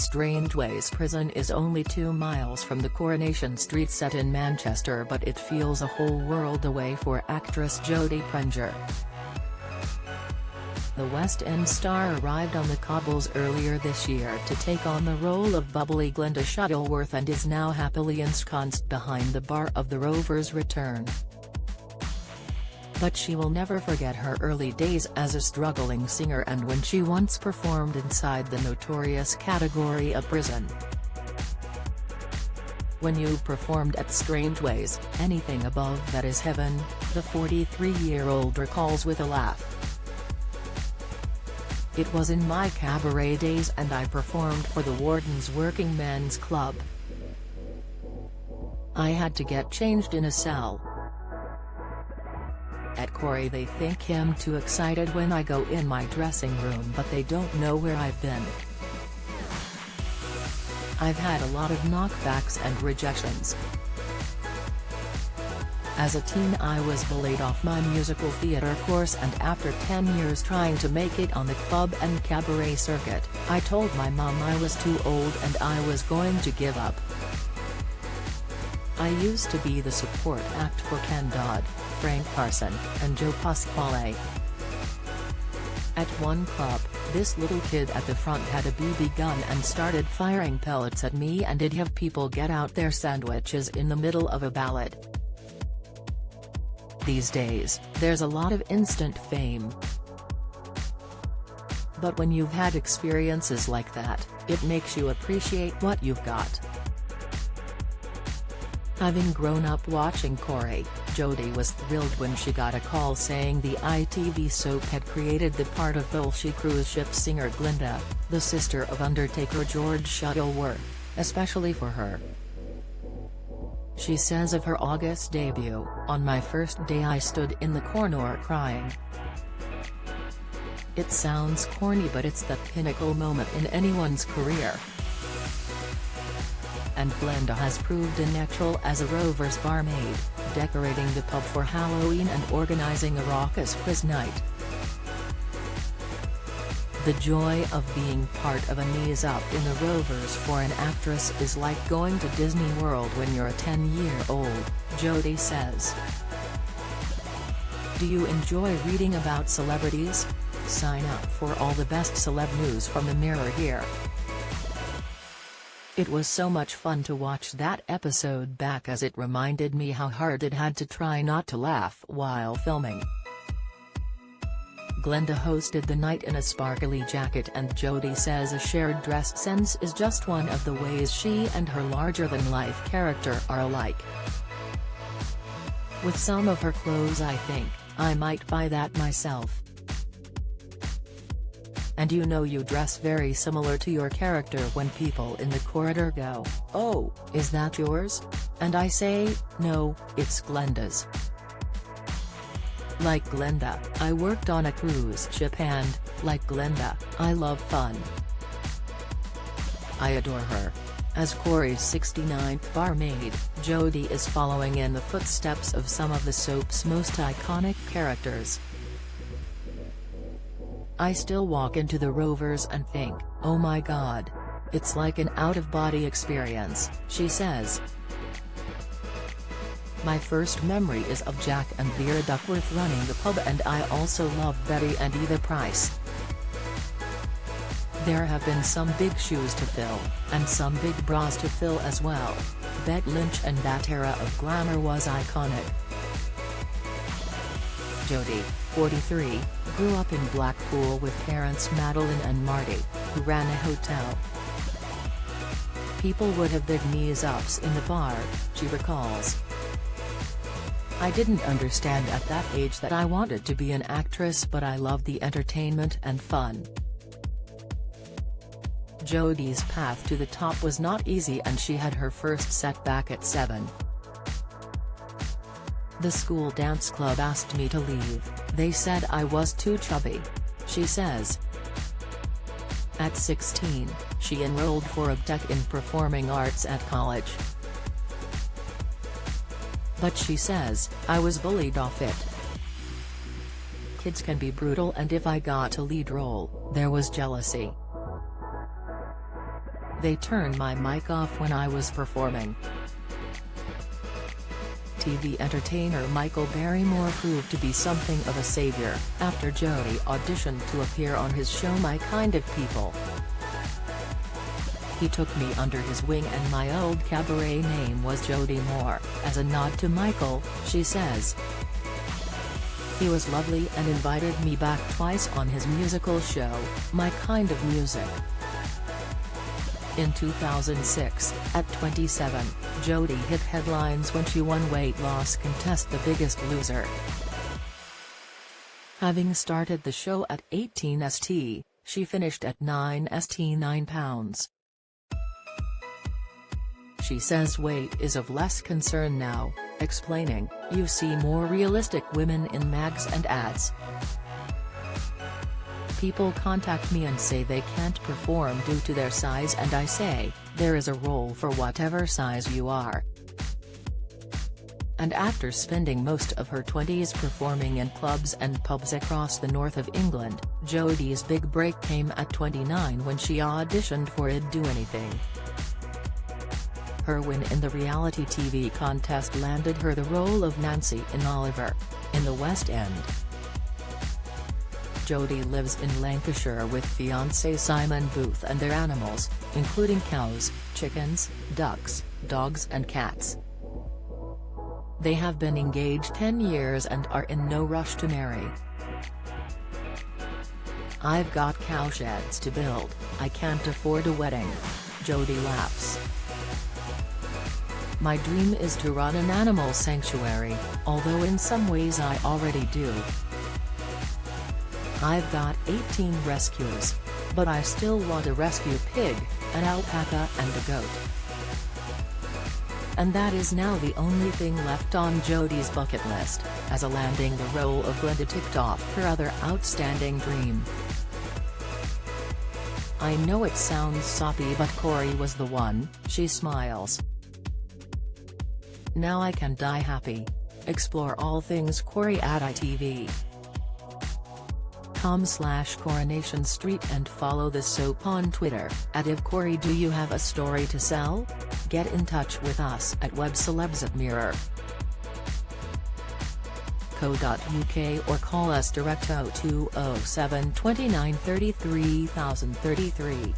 Strangeways prison is only 2 miles from the Coronation Street set in Manchester, but it feels a whole world away for actress Jodie Prenger. The West End star arrived on the cobbles earlier this year to take on the role of bubbly Glenda Shuttleworth and is now happily ensconced behind the bar of the Rover's return. But she will never forget her early days as a struggling singer and when she once performed inside the notorious category of prison. "When you performed at Strangeways, anything above that is heaven," the 43-year-old recalls with a laugh. "It was in my cabaret days and I performed for the Warden's Working Men's Club. I had to get changed in a cell. At Corrie they think I'm too excited when I go in my dressing room, but they don't know where I've been. I've had a lot of knockbacks and rejections. As a teen I was bullied off my musical theatre course, and after 10 years trying to make it on the club and cabaret circuit, I told my mom I was too old and I was going to give up. I used to be the support act for Ken Dodd, Frank Parson, and Joe Pasquale. At one club, this little kid at the front had a BB gun and started firing pellets at me and it'd have people get out their sandwiches in the middle of a ballad. These days, there's a lot of instant fame. But when you've had experiences like that, it makes you appreciate what you've got." Having grown up watching Corrie, Jodie was thrilled when she got a call saying the ITV soap had created the part of Bolshoi cruise ship singer Glenda, the sister of Undertaker George Shuttleworth, especially for her. She says of her August debut, "On my first day I stood in the corner crying. It sounds corny but it's the pinnacle moment in anyone's career. And Glenda has proved a natural as a Rover's barmaid, decorating the pub for Halloween and organising a raucous quiz night. The joy of being part of a knees up in the Rovers for an actress is like going to Disney World when you're a 10-year-old, Jodie says. Do you enjoy reading about celebrities? Sign up for all the best celeb news from the Mirror here. It was so much fun to watch that episode back as it reminded me how hard it had to try not to laugh while filming." Glenda hosted the night in a sparkly jacket and Jodie says a shared dress sense is just one of the ways she and her larger-than-life character are alike. "With some of her clothes I think, I might buy that myself. And you know you dress very similar to your character when people in the corridor go, 'Oh, is that yours?' And I say, 'No, it's Glenda's.' Like Glenda, I worked on a cruise ship and, like Glenda, I love fun. I adore her." As Corrie's 69th barmaid, Jodie is following in the footsteps of some of the soap's most iconic characters. "I still walk into the Rovers and think, oh my god. It's like an out-of-body experience," she says. "My first memory is of Jack and Vera Duckworth running the pub, and I also love Betty and Eva Price. There have been some big shoes to fill, and some big bras to fill as well. Bet Lynch and that era of glamour was iconic." Jodie, 43, grew up in Blackpool with parents Madeline and Marty, who ran a hotel. "People would have big knees-ups in the bar," she recalls. "I didn't understand at that age that I wanted to be an actress, but I loved the entertainment and fun." Jodie's path to the top was not easy and she had her first setback at 7. "The school dance club asked me to leave, they said I was too chubby," she says. At 16, she enrolled for a tech in performing arts at college. But she says, "I was bullied off it. Kids can be brutal and if I got a lead role, there was jealousy. They turned my mic off when I was performing. TV entertainer Michael Barrymore proved to be something of a savior, after Jodie auditioned to appear on his show My Kind of People. He took me under his wing and my old cabaret name was Jodie Moore, as a nod to Michael, she says. He was lovely and invited me back twice on his musical show, My Kind of Music. In 2006, at 27, Jodie hit headlines when she won weight loss contest The Biggest Loser. Having started the show at 18 st, she finished at 9 st 9 pounds. She says weight is of less concern now, explaining, "You see more realistic women in mags and ads. People contact me and say they can't perform due to their size and I say, there is a role for whatever size you are." And after spending most of her 20s performing in clubs and pubs across the north of England, Jodie's big break came at 29 when she auditioned for I'd Do Anything. Her win in the reality TV contest landed her the role of Nancy in Oliver, in the West End. Jodie lives in Lancashire with fiancé Simon Booth and their animals, including cows, chickens, ducks, dogs and cats. They have been engaged 10 years and are in no rush to marry. "I've got cowsheds to build, I can't afford a wedding," Jodie laughs. "My dream is to run an animal sanctuary, although in some ways I already do. I've got 18 rescues, but I still want to rescue a pig, an alpaca and a goat." And that is now the only thing left on Jodie's bucket list, as a landing the role of Glenda ticked off her other outstanding dream. "I know it sounds soppy but Corrie was the one," she smiles. "Now I can die happy." Explore all things Corrie at itv.com/Coronation Street and follow the soap on Twitter, @IvCorrie. Do you have a story to sell? Get in touch with us at webcelebs@mirror.co.uk or call us direct 0207 29 33 033.